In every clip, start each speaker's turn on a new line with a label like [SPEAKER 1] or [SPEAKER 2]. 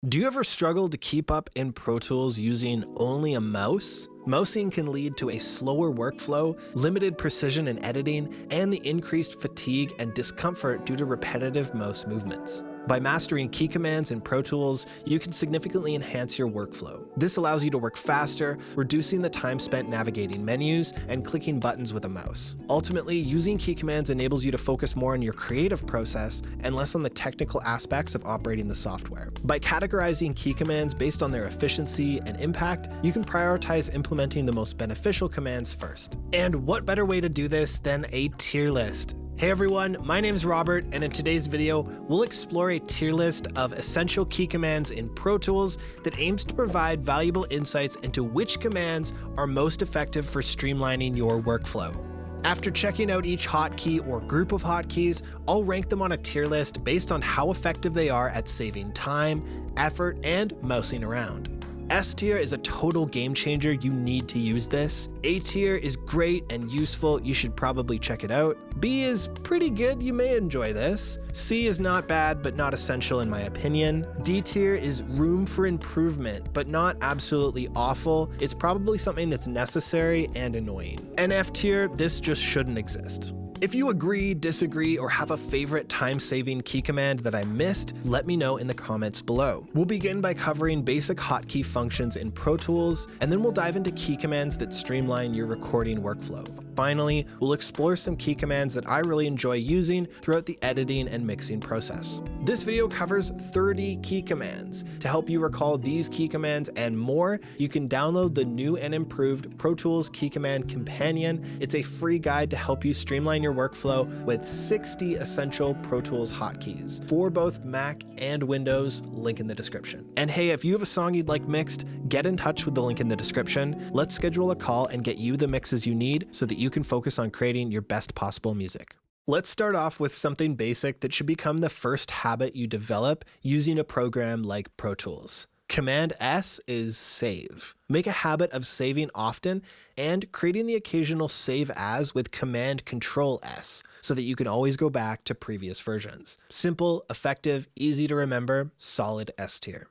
[SPEAKER 1] Do you ever struggle to keep up in Pro Tools using only a mouse? Mousing can lead to a slower workflow, limited precision in editing, and the increased fatigue and discomfort due to repetitive mouse movements. By mastering key commands in Pro Tools, you can significantly enhance your workflow. This allows you to work faster, reducing the time spent navigating menus and clicking buttons with a mouse. Ultimately, using key commands enables you to focus more on your creative process and less on the technical aspects of operating the software. By categorizing key commands based on their efficiency and impact, you can prioritize implementing the most beneficial commands first. And what better way to do this than a tier list? Hey everyone, my name is Robert, and in today's video, we'll explore a tier list of essential key commands in Pro Tools that aims to provide valuable insights into which commands are most effective for streamlining your workflow. After checking out each hotkey or group of hotkeys, I'll rank them on a tier list based on how effective they are at saving time, effort, and mousing around. S tier is a total game changer. You need to use this. A tier is great and useful. You should probably check it out. B is pretty good. You may enjoy this. C is not bad, but not essential in my opinion. D tier is room for improvement, but not absolutely awful. It's probably something that's necessary and annoying. And F tier, this just shouldn't exist. If you agree, disagree, or have a favorite time-saving key command that I missed, let me know in the comments below. We'll begin by covering basic hotkey functions in Pro Tools, and then we'll dive into key commands that streamline your recording workflow. Finally, we'll explore some key commands that I really enjoy using throughout the editing and mixing process. This video covers 30 key commands. To help you recall these key commands and more, you can download the new and improved Pro Tools Key Command Companion. It's a free guide to help you streamline your workflow with 60 essential Pro Tools hotkeys for both Mac and Windows, link in the description. And hey, if you have a song you'd like mixed, get in touch with the link in the description. Let's schedule a call and get you the mixes you need so that you can focus on creating your best possible music. Let's start off with something basic that should become the first habit you develop using a program like Pro Tools. Command S is save. Make a habit of saving often and creating the occasional save as with Command Control S so that you can always go back to previous versions. Simple, effective, easy to remember, solid S tier.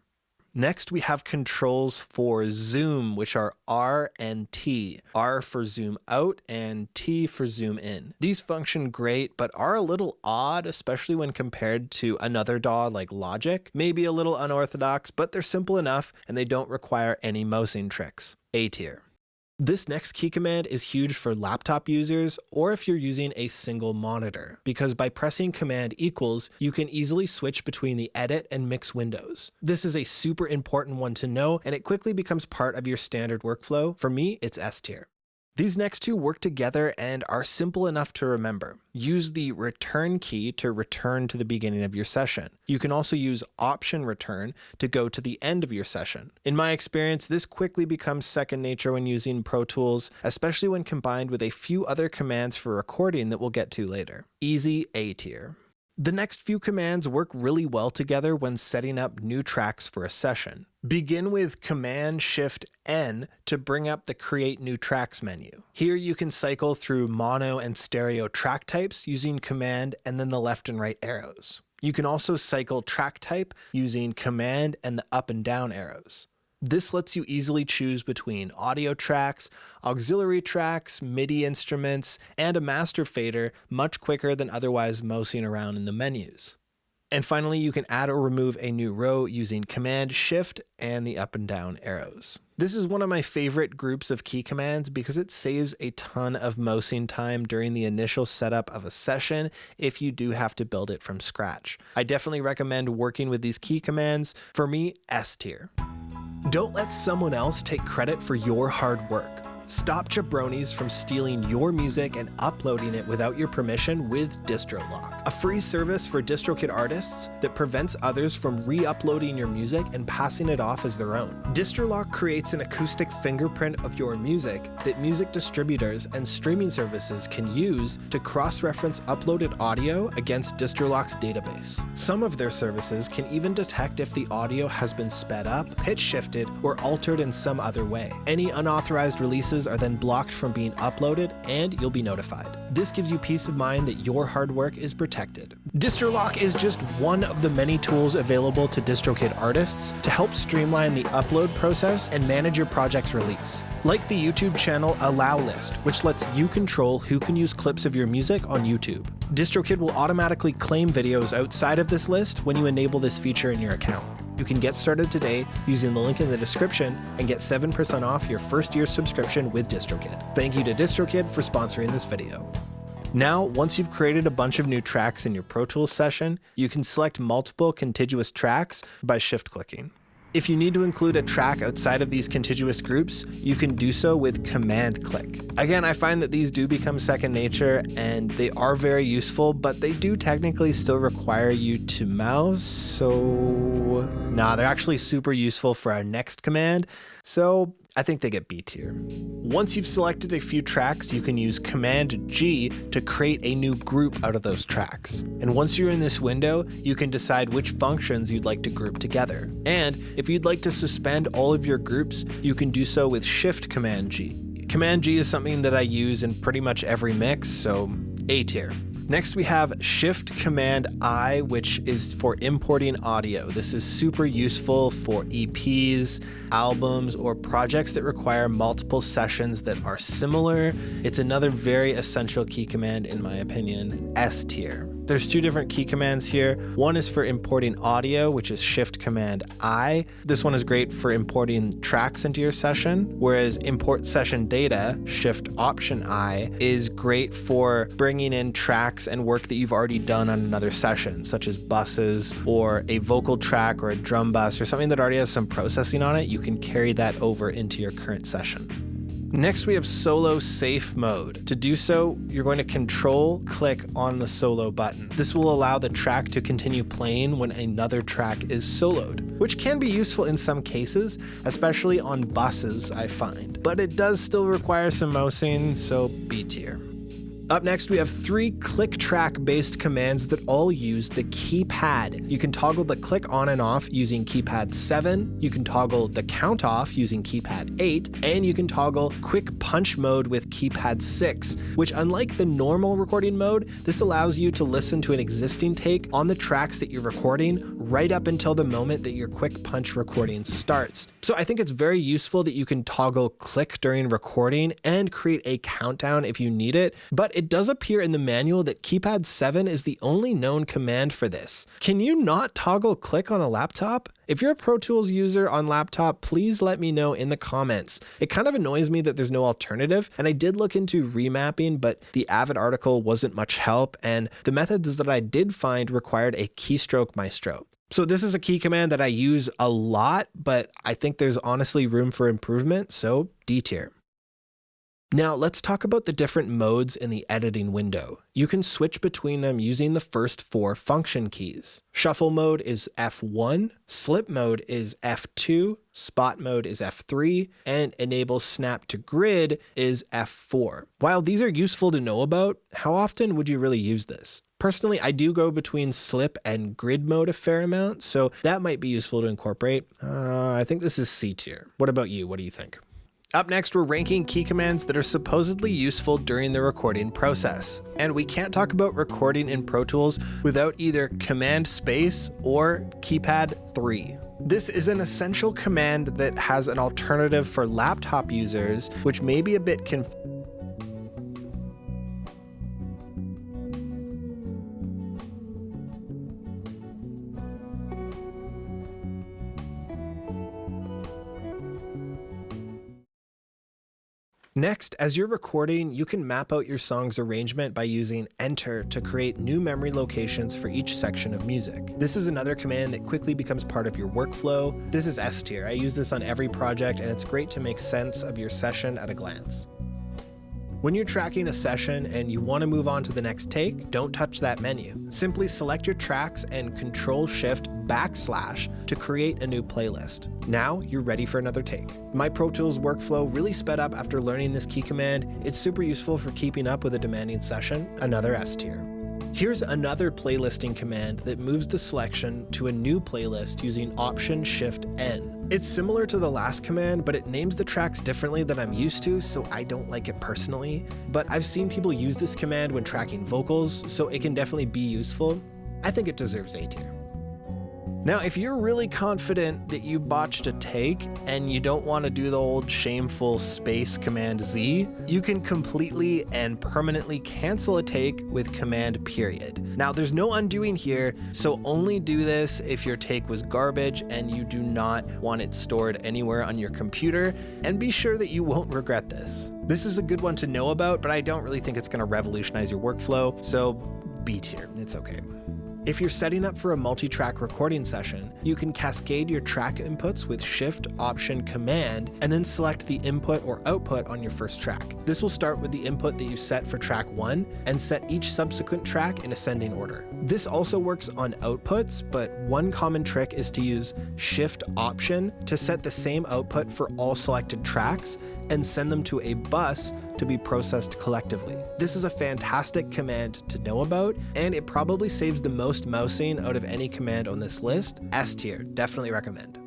[SPEAKER 1] Next, we have controls for zoom, which are R and T. R for zoom out and T for zoom in. These function great, but are a little odd, especially when compared to another DAW like Logic. Maybe a little unorthodox, but they're simple enough and they don't require any mousing tricks. A tier. This next key command is huge for laptop users or if you're using a single monitor, because by pressing Command equals, you can easily switch between the edit and mix windows. This is a super important one to know, and it quickly becomes part of your standard workflow. For me, it's S tier. These next two work together and are simple enough to remember. Use the return key to return to the beginning of your session. You can also use Option Return to go to the end of your session. In my experience, this quickly becomes second nature when using Pro Tools, especially when combined with a few other commands for recording that we'll get to later. Easy A tier. The next few commands work really well together when setting up new tracks for a session. Begin with Command-Shift-N to bring up the Create New Tracks menu. Here you can cycle through mono and stereo track types using Command and then the left and right arrows. You can also cycle track type using Command and the up and down arrows. This lets you easily choose between audio tracks, auxiliary tracks, MIDI instruments, and a master fader much quicker than otherwise mousing around in the menus. And finally, you can add or remove a new row using Command, Shift, and the up and down arrows. This is one of my favorite groups of key commands because it saves a ton of mousing time during the initial setup of a session if you do have to build it from scratch. I definitely recommend working with these key commands. For me, S tier. Don't let someone else take credit for your hard work. Stop jabronis from stealing your music and uploading it without your permission with DistroLock, a free service for DistroKid artists that prevents others from re-uploading your music and passing it off as their own. DistroLock creates an acoustic fingerprint of your music that music distributors and streaming services can use to cross-reference uploaded audio against DistroLock's database. Some of their services can even detect if the audio has been sped up, pitch shifted, or altered in some other way. Any unauthorized releases mixes are then blocked from being uploaded, and you'll be notified. This gives you peace of mind that your hard work is protected. DistroLock is just one of the many tools available to DistroKid artists to help streamline the upload process and manage your project's release. Like the YouTube channel Allow List, which lets you control who can use clips of your music on YouTube. DistroKid will automatically claim videos outside of this list when you enable this feature in your account. You can get started today using the link in the description and get 7% off your first year subscription with DistroKid. Thank you to DistroKid for sponsoring this video. Now, once you've created a bunch of new tracks in your Pro Tools session, you can select multiple contiguous tracks by shift-clicking. If you need to include a track outside of these contiguous groups, you can do so with command click. Again, I find that these do become second nature and they are very useful, but they do technically still require you to mouse, so they're actually super useful for our next command, so I think they get B tier. Once you've selected a few tracks, you can use Command G to create a new group out of those tracks. And once you're in this window, you can decide which functions you'd like to group together. And if you'd like to suspend all of your groups, you can do so with Shift Command G. Command G is something that I use in pretty much every mix, so A tier. Next, we have Shift Command I, which is for importing audio. This is super useful for EPs, albums, or projects that require multiple sessions that are similar. It's another very essential key command, in my opinion, S tier. There's two different key commands here. One is for importing audio, which is Shift Command I. This one is great for importing tracks into your session, whereas import session data, Shift Option I, is great for bringing in tracks and work that you've already done on another session, such as buses or a vocal track or a drum bus or something that already has some processing on it. You can carry that over into your current session. Next, we have solo safe mode. To do so, you're going to control click on the solo button. This will allow the track to continue playing when another track is soloed, which can be useful in some cases, especially on buses, I find. But it does still require some mousing, so B tier. Up next, we have 3 click track based commands that all use the keypad. You can toggle the click on and off using keypad 7, you can toggle the count off using keypad 8, and you can toggle quick punch mode with keypad 6, which, unlike the normal recording mode, this allows you to listen to an existing take on the tracks that you're recording right up until the moment that your quick punch recording starts. So I think it's very useful that you can toggle click during recording and create a countdown if you need it, but it does appear in the manual that keypad 7 is the only known command for this. Can you not toggle click on a laptop? If you're a Pro Tools user on laptop, please let me know in the comments. It kind of annoys me that there's no alternative, and I did look into remapping, but the Avid article wasn't much help, and the methods that I did find required a keystroke maestro. So this is a key command that I use a lot, but I think there's honestly room for improvement, so D tier. Now let's talk about the different modes in the editing window. You can switch between them using the first 4 function keys. Shuffle mode is F1, slip mode is F2, spot mode is F3, and enable snap to grid is F4. While these are useful to know about, how often would you really use this? Personally, I do go between slip and grid mode a fair amount, so that might be useful to incorporate. I think this is C tier. What about you? What do you think? Up next, we're ranking key commands that are supposedly useful during the recording process. And we can't talk about recording in Pro Tools without either command space or keypad 3. This is an essential command that has an alternative for laptop users, which may be a bit confusing. Next, as you're recording, you can map out your song's arrangement by using Enter to create new memory locations for each section of music. This is another command that quickly becomes part of your workflow. This is S tier. I use this on every project, and it's great to make sense of your session at a glance. When you're tracking a session and you want to move on to the next take, don't touch that menu. Simply select your tracks and Control-Shift-Backslash to create a new playlist. Now you're ready for another take. My Pro Tools workflow really sped up after learning this key command. It's super useful for keeping up with a demanding session, another S tier. Here's another playlisting command that moves the selection to a new playlist using Option-Shift-N. It's similar to the last command, but it names the tracks differently than I'm used to, so I don't like it personally. But I've seen people use this command when tracking vocals, so it can definitely be useful. I think it deserves A tier. Now, if you're really confident that you botched a take and you don't want to do the old shameful space Command Z, you can completely and permanently cancel a take with Command period. Now, there's no undoing here, so only do this if your take was garbage and you do not want it stored anywhere on your computer, and be sure that you won't regret this. This is a good one to know about, but I don't really think it's going to revolutionize your workflow, so B tier, it's okay. If you're setting up for a multi-track recording session, you can cascade your track inputs with Shift, Option, Command, and then select the input or output on your first track. This will start with the input that you set for track 1 and set each subsequent track in ascending order. This also works on outputs, but one common trick is to use Shift, Option to set the same output for all selected tracks and send them to a bus to be processed collectively. This is a fantastic command to know about, and it probably saves the most mousing out of any command on this list. S tier, definitely recommend.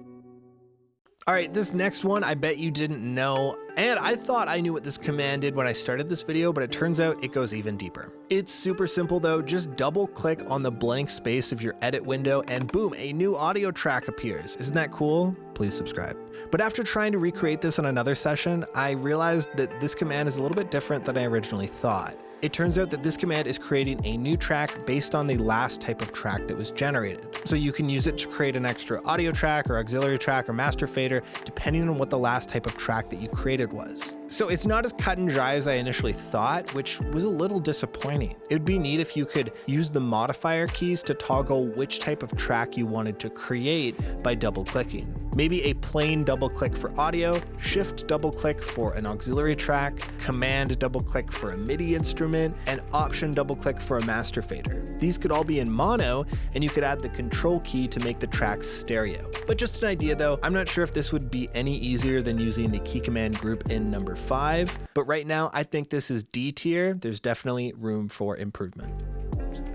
[SPEAKER 1] All right, this next one I bet you didn't know, and I thought I knew what this command did when I started this video, but it turns out it goes even deeper. It's super simple though, just double click on the blank space of your edit window and boom, a new audio track appears. Isn't that cool? Please subscribe. But after trying to recreate this in another session, I realized that this command is a little bit different than I originally thought. It turns out that this command is creating a new track based on the last type of track that was generated. So you can use it to create an extra audio track or auxiliary track or master fader, depending on what the last type of track that you created was. So it's not as cut and dry as I initially thought, which was a little disappointing. It would be neat if you could use the modifier keys to toggle which type of track you wanted to create by double clicking. Maybe a plain double click for audio, Shift double click for an auxiliary track, Command double click for a MIDI instrument, and Option double click for a master fader. These could all be in mono, and you could add the Control key to make the tracks stereo. But just an idea though, I'm not sure if this would be any easier than using the key command group in number 5, but right now I think this is D tier. There's definitely room for improvement.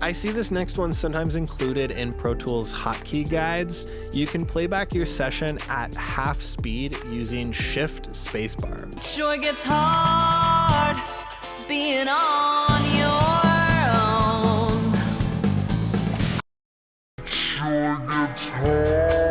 [SPEAKER 1] I see this next one sometimes included in Pro Tools hotkey guides. You can play back your session at half speed using Shift spacebar.
[SPEAKER 2] Sure gets hard being on your own.
[SPEAKER 3] Sure gets hard.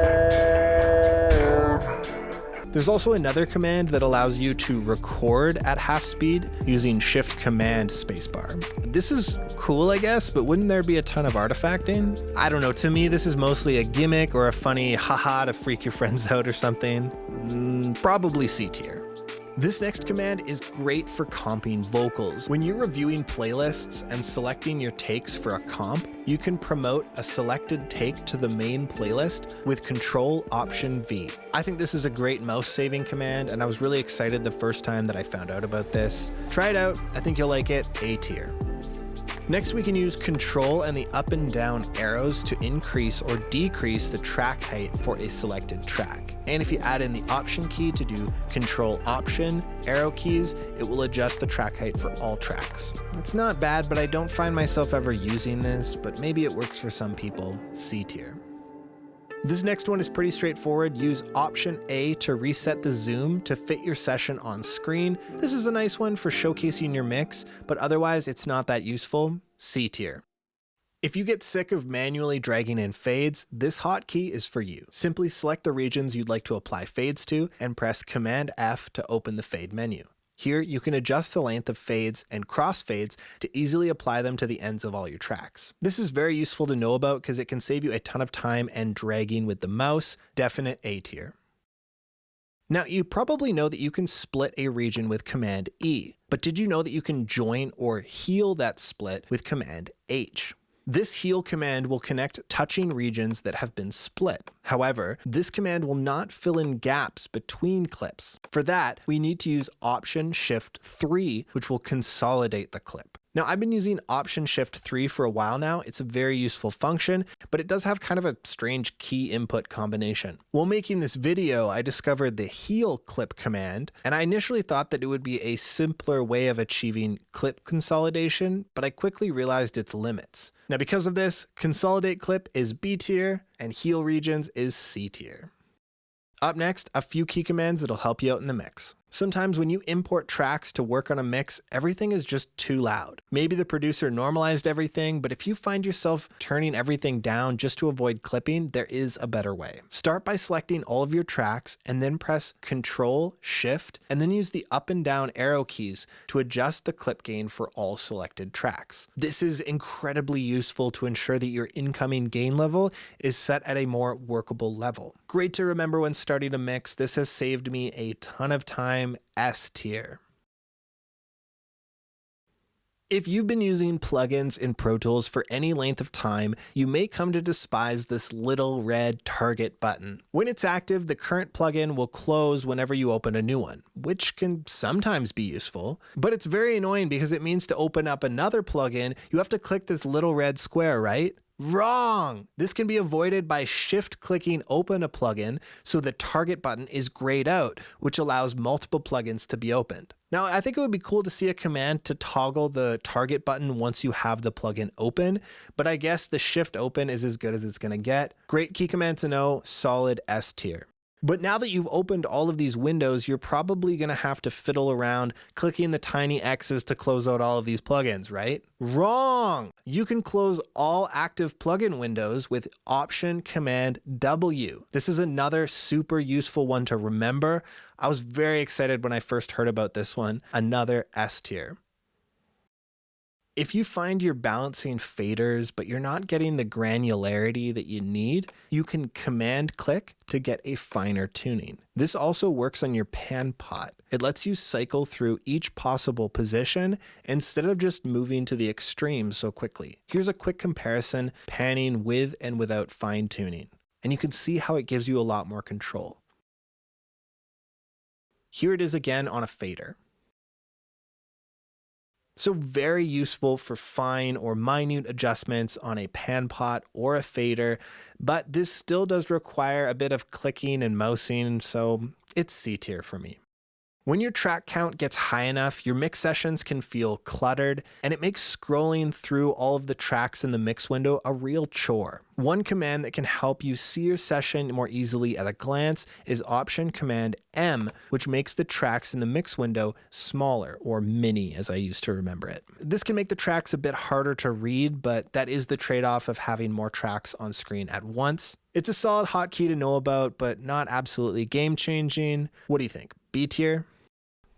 [SPEAKER 1] There's also another command that allows you to record at half speed using Shift Command spacebar. This is cool, I guess, but wouldn't there be a ton of artifacting? I don't know, to me this is mostly a gimmick or a funny haha to freak your friends out or something. Probably C tier. This next command is great for comping vocals. When you're reviewing playlists and selecting your takes for a comp, you can promote a selected take to the main playlist with Control Option V. I think this is a great mouse saving command, and I was really excited the first time that I found out about this. Try it out, I think you'll like it. A tier. Next, we can use Control and the up and down arrows to increase or decrease the track height for a selected track. And if you add in the Option key to do Control Option arrow keys, it will adjust the track height for all tracks. It's not bad, but I don't find myself ever using this, but maybe it works for some people. C tier. This next one is pretty straightforward. Use Option A to reset the zoom to fit your session on screen. This is a nice one for showcasing your mix, but otherwise it's not that useful. C tier. If you get sick of manually dragging in fades, this hotkey is for you. Simply select the regions you'd like to apply fades to and press Command F to open the fade menu. Here, you can adjust the length of fades and crossfades to easily apply them to the ends of all your tracks. This is very useful to know about because it can save you a ton of time and dragging with the mouse. Definite A tier. Now, you probably know that you can split a region with Command E, but did you know that you can join or heal that split with Command H? This heal command will connect touching regions that have been split. However, this command will not fill in gaps between clips. For that, we need to use Option Shift 3, which will consolidate the clip. Now, I've been using Option Shift 3 for a while now. It's a very useful function, but it does have kind of a strange key input combination. While making this video, I discovered the heal clip command, and I initially thought that it would be a simpler way of achieving clip consolidation, but I quickly realized its limits. Now, because of this, consolidate clip is B tier and heal regions is C tier. Up next, a few key commands that'll help you out in the mix. Sometimes when you import tracks to work on a mix, everything is just too loud. Maybe the producer normalized everything, but if you find yourself turning everything down just to avoid clipping, there is a better way. Start by selecting all of your tracks and then press Control, Shift, and then use the up and down arrow keys to adjust the clip gain for all selected tracks. This is incredibly useful to ensure that your incoming gain level is set at a more workable level. Great to remember when starting a mix. This has saved me a ton of time. S tier. If you've been using plugins in Pro Tools for any length of time, you may come to despise this little red target button. When it's active, the current plugin will close whenever you open a new one, which can sometimes be useful, but it's very annoying because it means to open up another plugin, you have to click this little red square, right? Wrong! This can be avoided by shift-clicking open a plugin so the target button is grayed out, which allows multiple plugins to be opened. Now, I think it would be cool to see a command to toggle the target button once you have the plugin open, but I guess the shift open is as good as it's gonna get. Great key command to know, solid S tier. But now that you've opened all of these windows, you're probably going to have to fiddle around clicking the tiny X's to close out all of these plugins, right? Wrong! You can close all active plugin windows with Option Command W. This is another super useful one to remember. I was very excited when I first heard about this one. Another S tier. If you find you're balancing faders, but you're not getting the granularity that you need, you can command click to get a finer tuning. This also works on your pan pot. It lets you cycle through each possible position instead of just moving to the extreme so quickly. Here's a quick comparison, panning with and without fine tuning. And you can see how it gives you a lot more control. Here it is again on a fader. So very useful for fine or minute adjustments on a pan pot or a fader, but this still does require a bit of clicking and mousing, so it's C tier for me. When your track count gets high enough, your mix sessions can feel cluttered, and it makes scrolling through all of the tracks in the mix window a real chore. One command that can help you see your session more easily at a glance is Option Command M, which makes the tracks in the mix window smaller, or mini as I used to remember it. This can make the tracks a bit harder to read, but that is the trade-off of having more tracks on screen at once. It's a solid hotkey to know about, but not absolutely game-changing. What do you think? B tier?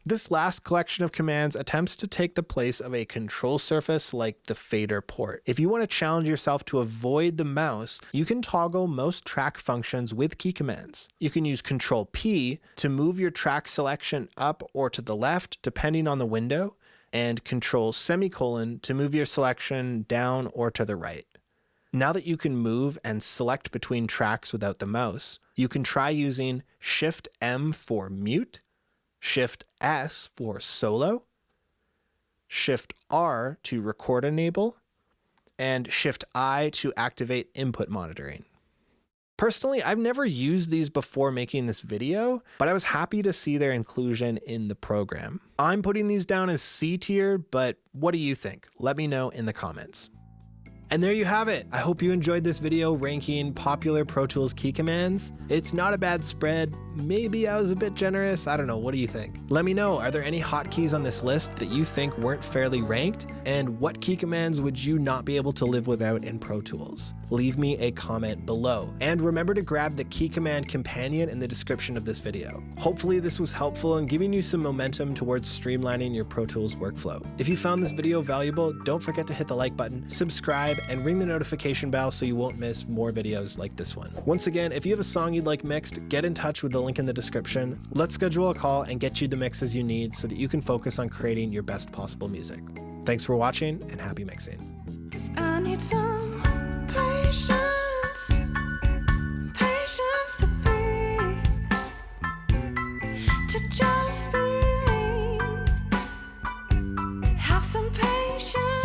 [SPEAKER 1] This last collection of commands attempts to take the place of a control surface like the fader port. If you want to challenge yourself to avoid the mouse, you can toggle most track functions with key commands. You can use Control P to move your track selection up or to the left, depending on the window, and Control semicolon to move your selection down or to the right. Now that you can move and select between tracks without the mouse, you can try using Shift M for mute, Shift S for solo, Shift R to record enable, and Shift I to activate input monitoring. Personally, I've never used these before making this video, but I was happy to see their inclusion in the program. I'm putting these down as C tier, but what do you think? Let me know in the comments. And there you have it. I hope you enjoyed this video ranking popular Pro Tools key commands. It's not a bad spread. Maybe I was a bit generous. I don't know. What do you think? Let me know. Are there any hotkeys on this list that you think weren't fairly ranked? And what key commands would you not be able to live without in Pro Tools? Leave me a comment below. And remember to grab the key command companion in the description of this video. Hopefully this was helpful in giving you some momentum towards streamlining your Pro Tools workflow. If you found this video valuable, don't forget to hit the like button, subscribe, and ring the notification bell so you won't miss more videos like this one. Once again, if you have a song you'd like mixed, get in touch with the link in the description. Let's schedule a call and get you the mixes you need so that you can focus on creating your best possible music. Thanks for watching and happy mixing.
[SPEAKER 2] 'Cause I need some patience, patience to just be, have some patience.